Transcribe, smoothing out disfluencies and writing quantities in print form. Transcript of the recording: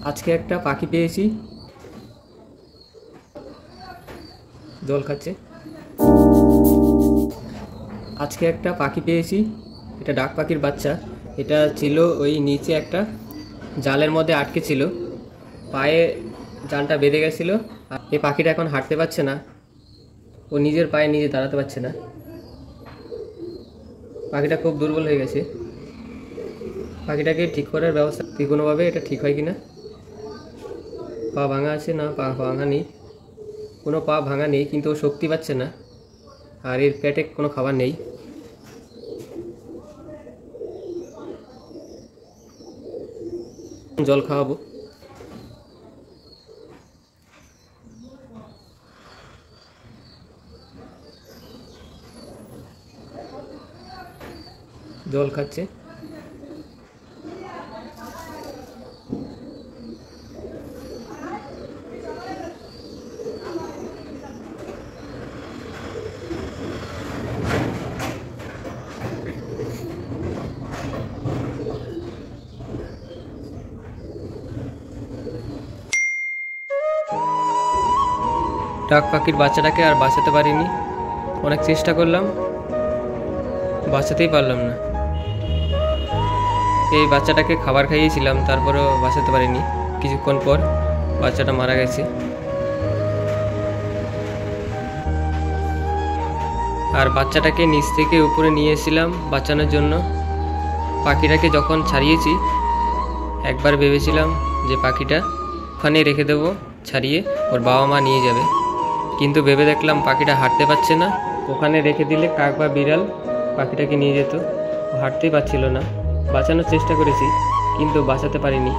আজকে একটা পাখি পেয়েছি, জল খাচ্ছে। আজকে একটা পাখি পেয়েছি, এটা ডাক পাখির বাচ্চা। এটা ছিল ওই নিচে একটা জালের মধ্যে আটকে ছিল, পায়ে জালটা বেঁধে গেছিলো। এই পাখিটা এখন হাঁটতে পারছে না, ও নিজের পায়ে নিজে দাঁড়াতে পারছে না। পাখিটা খুব দুর্বল হয়ে গেছে। পাখিটাকে ঠিক করার ব্যবস্থা কি কোনোভাবে এটা ঠিক হয় কিনা। পা ভাঙা আছে না? পা ভাঙা নেই, কোনো পা ভাঙা নেই, কিন্তু ও শক্তি পাচ্ছে না, আর এর পেটে কোনো খাবার নেই। জল খাওয়াবো। জল খাচ্ছে। ডাক পাখির বাচ্চাটাকে আর বাঁচাতে পারিনি, অনেক চেষ্টা করলাম, বাঁচাতেই পারলাম না। এই বাচ্চাটাকে খাবার খাইয়েছিলাম, তারপরেও বাঁচাতে পারিনি। কিছুক্ষণ পর বাচ্চাটা মারা গেছে। আর বাচ্চাটাকে নিচ থেকে উপরে নিয়ে এসেছিলাম বাঁচানোর জন্য। পাখিটাকে যখন ছাড়িয়েছি, একবার ভেবেছিলাম যে পাখিটা ওখানে রেখে দেবো, ছাড়িয়ে ওর বাবা মা নিয়ে যাবে, কিন্তু ভেবে দেখলাম পাখিটা হাঁটতে পারছে না। ওখানে রেখে দিলে কাক বা বিড়াল পাখিটাকে নিয়ে যেত, ও হাঁটতেই পারছিল না। বাঁচানোর চেষ্টা করেছি, কিন্তু বাঁচাতে পারিনি।